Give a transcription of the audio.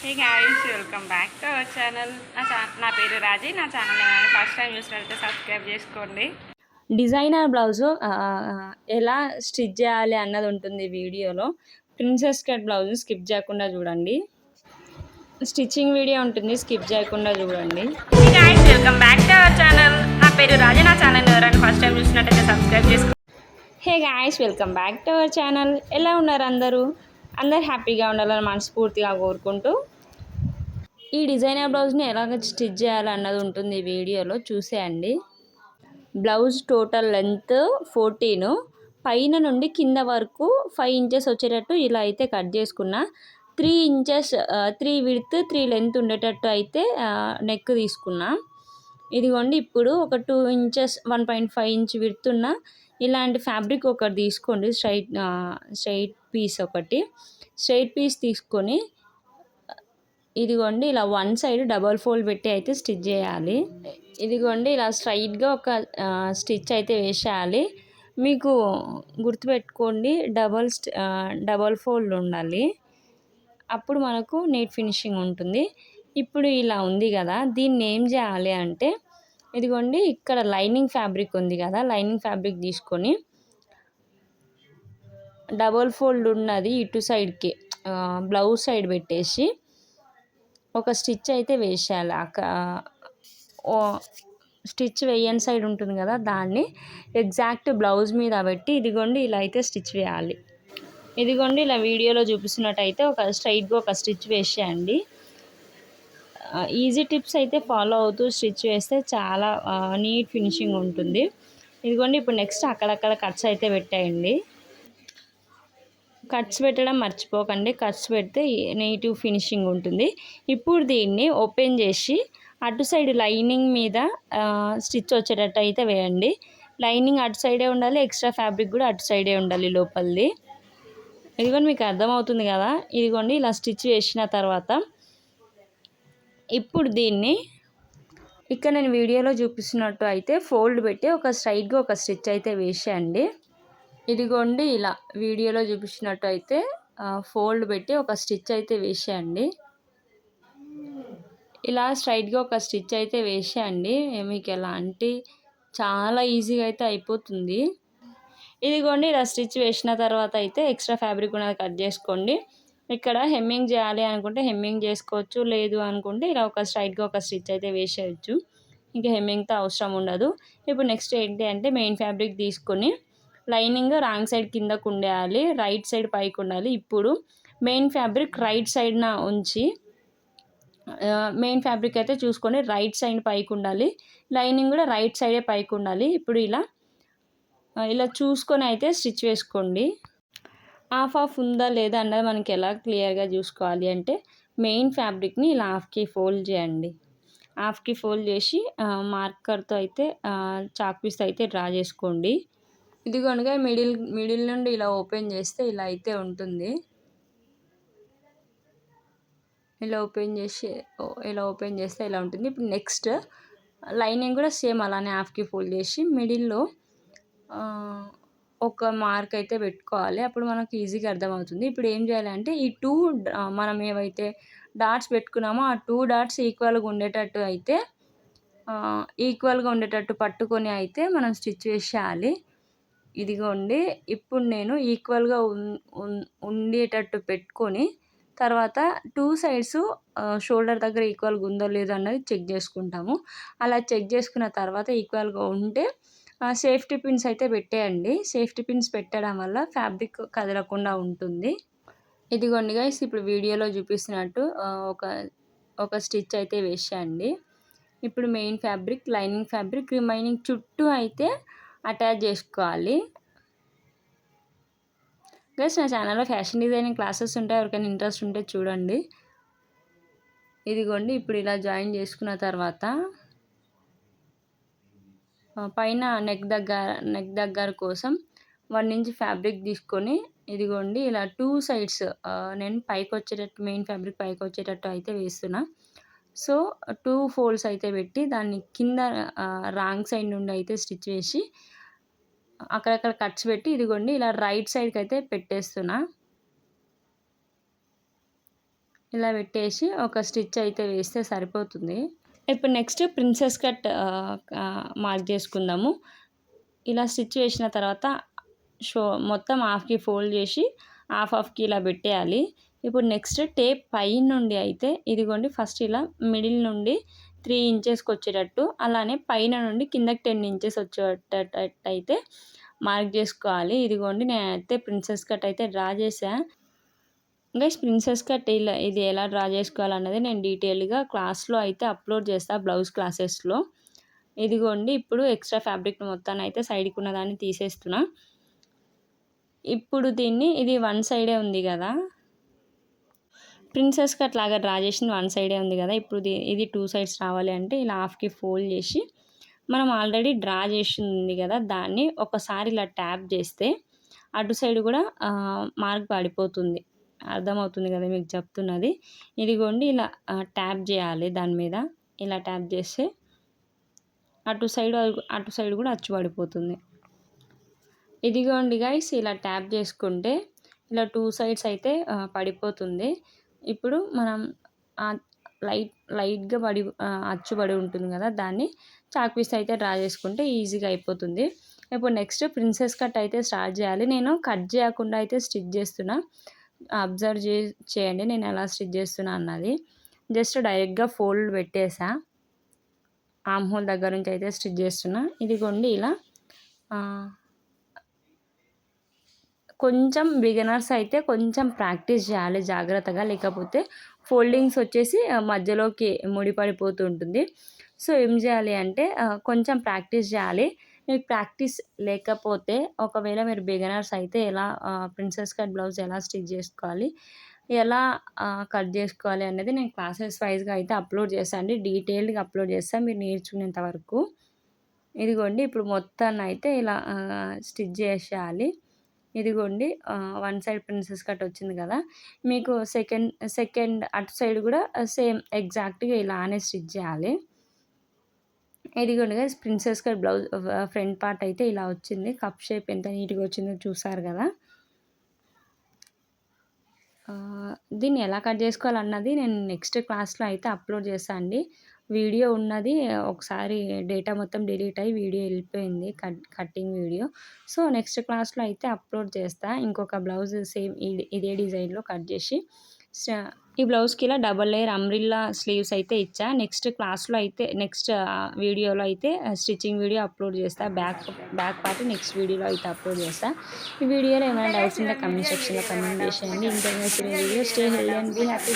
Hey guys, welcome back to our channel. నా పేరు రాజీ. నా ఛానల్ ఏమైనా ఫస్ట్ టైం చూసినట్లయితే సబ్స్క్రైబ్ చేసుకోండి. డిజైనర్ బ్లౌజు ఎలా స్టిచ్ చేయాలి అన్నది ఉంటుంది వీడియోలో. ప్రిన్సెస్ కట్ బ్లౌజ్ స్కిప్ చేయకుండా చూడండి. స్టిచ్చింగ్ వీడియో ఉంటుంది, స్కిప్ చేయకుండా చూడండి. Hey guys, welcome back to our channel. నా పేరు రాజీ. నా ఛానల్ ఎవరైనా ఫస్ట్ టైం చూసినట్లయితే సబ్స్క్రైబ్ చేసుకోండి. Hey guys, welcome back to our channel. ఎలా ఉన్నారు అందరూ హ్యాపీగా ఉండాలని మనస్ఫూర్తిగా కోరుకుంటూ ఈ డిజైనర్ బ్లౌజ్ని ఎలాగ స్టిచ్ చేయాలి అన్నది ఉంటుంది ఈ వీడియోలో, చూసేయండి. బ్లౌజ్ టోటల్ లెంత్ 14, పైన నుండి కింద వరకు 5 ఇంచెస్ వచ్చేటట్టు ఇలా అయితే కట్ చేసుకున్నా. 3 ఇంచెస్ 3 విడ్త్ 3 లెంత్ ఉండేటట్టు అయితే నెక్ తీసుకున్నా. ఇదిగోండి, ఇప్పుడు ఒక 2 ఇంచెస్ 1.5 ఇంచ్ విడ్త్ ఉన్న ఇలాంటి ఫ్యాబ్రిక్ ఒకటి తీసుకోండి. స్ట్రైట్ పీస్ తీసుకొని ఇదిగోండి ఇలా వన్ సైడ్ డబల్ ఫోల్డ్ పెట్టి అయితే స్టిచ్ చేయాలి. ఇదిగోండి ఇలా స్ట్రైట్గా ఒక స్టిచ్ అయితే వేసేయాలి. మీకు గుర్తుపెట్టుకోండి, డబల్ ఫోల్డ్ ఉండాలి, అప్పుడు మనకు నీట్ ఫినిషింగ్ ఉంటుంది. ఇప్పుడు ఇలా ఉంది కదా, దీన్ని ఏం చేయాలి అంటే ఇదిగోండి ఇక్కడ లైనింగ్ ఫ్యాబ్రిక్ ఉంది కదా, లైనింగ్ ఫ్యాబ్రిక్ తీసుకొని డబల్ ఫోల్డ్ ఉన్నది ఇటు సైడ్కి బ్లౌజ్ సైడ్ పెట్టేసి ఒక స్టిచ్ అయితే వేసేయాలి. స్టిచ్ వేయని సైడ్ ఉంటుంది కదా, దాన్ని ఎగ్జాక్ట్ బ్లౌజ్ మీద పెట్టి ఇదిగోండి ఇలా అయితే స్టిచ్ వేయాలి. ఇదిగోండి ఇలా వీడియోలో చూపిస్తున్నట్టయితే ఒక స్ట్రైట్గా ఒక స్టిచ్ వేసేయండి. ఈజీ టిప్స్ అయితే ఫాలో అవుతూ స్టిచ్ వేస్తే చాలా నీట్ ఫినిషింగ్ ఉంటుంది. ఇదిగోండి ఇప్పుడు నెక్స్ట్ అక్కడక్కడ కట్స్ అయితే పెట్టేయండి. కట్స్ పెట్టడం మర్చిపోకండి, కట్స్ పెడితే నెగిటివ్ ఫినిషింగ్ ఉంటుంది. ఇప్పుడు దీన్ని ఓపెన్ చేసి అటు సైడ్ లైనింగ్ మీద స్టిచ్ వచ్చేటట్టు అయితే వేయండి. లైనింగ్ అటు సైడే ఉండాలి, ఎక్స్ట్రా ఫ్యాబ్రిక్ కూడా అటు సైడే ఉండాలి లోపలిది. ఇదిగోండి మీకు అర్థమవుతుంది కదా. ఇదిగోండి ఇలా స్టిచ్ వేసిన తర్వాత ఇప్పుడు దీన్ని ఇక్కడ నేను వీడియోలో చూపిస్తున్నట్టు అయితే ఫోల్డ్ పెట్టి ఒక స్ట్రైట్గా ఒక స్టిచ్ అయితే వేసేయండి. ఇదిగోండి ఇలా వీడియోలో చూపించినట్టు అయితే ఫోల్డ్ పెట్టి ఒక స్టిచ్ అయితే వేసేయండి. ఇలా స్ట్రైట్గా ఒక స్టిచ్ అయితే వేసేయండి. మీకు ఎలాంటి చాలా ఈజీగా అయితే అయిపోతుంది. ఇదిగోండి ఇలా స్టిచ్ వేసిన తర్వాత అయితే ఎక్స్ట్రా ఫ్యాబ్రిక్ ఉన్నది కట్ చేసుకోండి. ఇక్కడ హెమ్మింగ్ చేయాలి అనుకుంటే హెమ్మింగ్ చేసుకోవచ్చు, లేదు అనుకుంటే ఇలా ఒక స్ట్రైట్గా ఒక స్టిచ్ అయితే వేసేయచ్చు. ఇంకా హెమ్మింగ్తో అవసరం ఉండదు. ఇప్పుడు నెక్స్ట్ ఏంటి అంటే మెయిన్ ఫ్యాబ్రిక్ తీసుకొని లైనింగ్ రాంగ్ సైడ్ కిందకు ఉండాలి, రైట్ సైడ్ పైకి ఉండాలి. ఇప్పుడు మెయిన్ ఫ్యాబ్రిక్ రైట్ సైడ్న ఉంచి మెయిన్ ఫ్యాబ్రిక్ అయితే చూసుకొని రైట్ సైడ్ పైకి ఉండాలి, లైనింగ్ కూడా రైట్ సైడే పైకి ఉండాలి. ఇప్పుడు ఇలా చూసుకొని అయితే స్టిచ్ వేసుకోండి. హాఫ్ ఉందా లేదా అన్నది మనకి ఎలా క్లియర్గా చూసుకోవాలి అంటే మెయిన్ ఫ్యాబ్రిక్ని ఇలా హాఫ్కి ఫోల్డ్ చేయండి. హాఫ్కి ఫోల్డ్ చేసి మార్కర్తో అయితే చాక్ పీస్ అయితే డ్రా చేసుకోండి. ఇదిగోనగా మిడిల్ నుండి ఇలా ఓపెన్ చేస్తే ఇలా అయితే ఉంటుంది. ఇలా ఓపెన్ చేస్తే ఇలా ఉంటుంది. ఇప్పుడు నెక్స్ట్ లైనింగ్ కూడా సేమ్ అలానే హాఫ్కి ఫోల్డ్ చేసి మిడిల్లో ఒక మార్క్ అయితే పెట్టుకోవాలి. అప్పుడు మనకు ఈజీగా అర్థమవుతుంది. ఇప్పుడు ఏం చేయాలంటే ఈ మనం ఏవైతే డాట్స్ పెట్టుకున్నామో ఆ 2 డాట్స్ ఈక్వల్గా ఉండేటట్టు పట్టుకొని అయితే మనం స్టిచ్ వేసేయాలి. ఇదిగోండి ఇప్పుడు నేను ఈక్వల్గా ఉండేటట్టు పెట్టుకొని తర్వాత 2 సైడ్స్ షోల్డర్ దగ్గర ఈక్వల్గా ఉందో లేదో అన్నది చెక్ చేసుకుంటాము. అలా చెక్ చేసుకున్న తర్వాత ఈక్వల్గా ఉంటే సేఫ్టీ పిన్స్ అయితే పెట్టేయండి. సేఫ్టీ పిన్స్ పెట్టడం వల్ల ఫ్యాబ్రిక్ కదలకుండా ఉంటుంది. ఇదిగోండి గైస్, ఇప్పుడు వీడియోలో చూపిస్తున్నట్టు ఒక స్టిచ్ అయితే వేసేయండి. ఇప్పుడు main fabric, lining fabric, remaining చుట్టూ అయితే అటాచ్ చేసుకోవాలి. గైస్, నా ఛానల్లో ఫ్యాషన్ డిజైనింగ్ క్లాసెస్ ఉంటాయి, ఎవరికైనా ఇంట్రెస్ట్ ఉంటే చూడండి. ఇదిగోండి ఇప్పుడు ఇలా జాయిన్ చేసుకున్న తర్వాత పైన నెక్ దగ్గర కోసం 1 ఇంచ్ ఫ్యాబ్రిక్ తీసుకొని ఇదిగోండి ఇలా 2 సైడ్స్ నేను పైకి వచ్చేటట్టు మెయిన్ ఫ్యాబ్రిక్ పైకి వచ్చేటట్టు అయితే వేస్తున్నా. సో 2 ఫోల్డ్స్ అయితే పెట్టి దాన్ని కింద రాంగ్ సైడ్ నుండి అయితే స్టిచ్ వేసి అక్కడక్కడ కట్స్ పెట్టి ఇదిగోండి ఇలా రైట్ సైడ్కి అయితే పెట్టేస్తున్నా. ఇలా పెట్టేసి ఒక స్టిచ్ అయితే వేస్తే సరిపోతుంది. ఇప్పుడు నెక్స్ట్ ప్రిన్సెస్ కట్ మార్క్ చేసుకుందాము. ఇలా స్టిచ్ వేసిన తర్వాత మొత్తం హాఫ్కి ఫోల్డ్ చేసి హాఫ్కి ఇలా పెట్టేయాలి. ఇప్పుడు నెక్స్ట్ టేప్ పైనుండి అయితే ఇదిగోండి ఫస్ట్ ఇలా మిడిల్ నుండి 3 ఇంచెస్కి వచ్చేటట్టు, అలానే పైన నుండి కిందకి 10 ఇంచెస్ వచ్చేటట్టు అయితే మార్క్ చేసుకోవాలి. ఇదిగోండి నేనైతే ప్రిన్సెస్ కట్ అయితే డ్రా చేసా. గైస్ ప్రిన్సెస్ కట్ ఇది ఎలా డ్రా చేసుకోవాలన్నది నేను డీటెయిల్గా క్లాస్లో అయితే అప్లోడ్ చేస్తాను, బ్లౌజ్ క్లాసెస్లో. ఇదిగోండి ఇప్పుడు ఎక్స్ట్రా ఫ్యాబ్రిక్ మొత్తాన్ని అయితే సైడ్కి ఉన్నదాన్ని తీసేస్తున్నా. ఇప్పుడు దీన్ని ఇది వన్ సైడే ఉంది కదా, ప్రిన్సెస్ కట్ లాగా డ్రా చేసింది వన్ సైడే ఉంది కదా, ఇప్పుడు ఇది 2 సైడ్స్ రావాలి అంటే ఇలా హాఫ్కి ఫోల్డ్ చేసి మనం ఆల్రెడీ డ్రా చేసింది కదా దాన్ని ఒకసారి ఇలా ట్యాప్ చేస్తే అటు సైడ్ కూడా మార్క్ పడిపోతుంది. అర్థమవుతుంది కదా మీకు చెప్తున్నది. ఇదిగోండి ఇలా ట్యాప్ చేయాలి దాని మీద. ఇలా ట్యాప్ చేస్తే అటు సైడ్ కూడా అచ్చు పడిపోతుంది. ఇదిగోండి గైస్ ఇలా ట్యాప్ చేసుకుంటే ఇలా 2 సైడ్స్ అయితే పడిపోతుంది. ఇప్పుడు మనం లైట్గా అచ్చు పడి ఉంటుంది కదా, దాన్ని చాక్ పీస్ అయితే డ్రా చేసుకుంటే ఈజీగా అయిపోతుంది. ఇప్పుడు నెక్స్ట్ ప్రిన్సెస్ కట్ అయితే స్టార్ట్ చేయాలి. నేను కట్ చేయకుండా అయితే స్టిచ్ చేస్తున్నా. అబ్జర్వ్ చేయండి నేను ఎలా స్టిచ్ చేస్తున్నా అన్నది. జస్ట్ డైరెక్ట్గా ఫోల్డ్ పెట్టేసా. ఆర్మ్ హోల్ దగ్గర నుంచి అయితే స్టిచ్ చేస్తున్నా. ఇదిగోండి ఇలా కొంచెం బిగినర్స్ అయితే కొంచెం ప్రాక్టీస్ చేయాలి జాగ్రత్తగా, లేకపోతే ఫోల్డింగ్స్ వచ్చేసి మధ్యలోకి ముడిపడిపోతూ ఉంటుంది. సో ఏం చేయాలి అంటే కొంచెం ప్రాక్టీస్ చేయాలి. మీకు ప్రాక్టీస్ లేకపోతే ఒకవేళ మీరు బిగినర్స్ అయితే ఎలా ప్రిన్సెస్ కట్ బ్లౌజ్ ఎలా స్టిచ్ చేసుకోవాలి, ఎలా కట్ చేసుకోవాలి అనేది నేను క్లాసెస్ వైజ్గా అయితే అప్లోడ్ చేస్తాను అండి, డీటెయిల్డ్గా అప్లోడ్ చేస్తాను మీరు నేర్చుకునేంత వరకు. ఇదిగోండి ఇప్పుడు మొత్తాన్ని అయితే ఇలా స్టిచ్ చేసేయాలి. ఇదిగోండి వన్ సైడ్ ప్రిన్సెస్ కట్ వచ్చింది కదా, మీకు సెకండ్ అటు సైడ్ కూడా సేమ్ ఎగ్జాక్ట్గా ఇలానే స్టిచ్ చేయాలి. ఇదిగోండి guys princess cut blouse front part అయితే ఇలా వచ్చింది. కప్ షేప్ ఎంత నీట్గా వచ్చిందో చూసారు కదా. దీన్ని ఎలా కట్ చేసుకోవాలన్నది నేను నెక్స్ట్ క్లాస్లో అయితే అప్లోడ్ చేస్తాను అండి. వీడియో ఉన్నది ఒకసారి డేటా మొత్తం డిలీట్ అయ్యి వీడియో వెళ్ళిపోయింది, కట్టింగ్ వీడియో. సో నెక్స్ట్ క్లాస్లో అయితే అప్లోడ్ చేస్తా. ఇంకొక బ్లౌజ్ సేమ్ ఇదే డిజైన్లో కట్ చేసి ఈ బ్లౌజ్కి ఇలా డబల్ లేయర్ అంబ్రిల్లా స్లీవ్స్ అయితే ఇచ్చా. నెక్స్ట్ క్లాస్లో అయితే నెక్స్ట్ వీడియోలో అయితే స్టిచ్చింగ్ వీడియో అప్లోడ్ చేస్తా. బ్యాక్ పార్ట్ నెక్స్ట్ వీడియోలో అయితే అప్లోడ్ చేస్తా. ఈ వీడియోలో ఏమైనా డౌట్స్ ఉంటే కమెంట్ సెక్షన్లో కమెంట్ చేసేయండి. ఇంకా video stay healthy and be happy.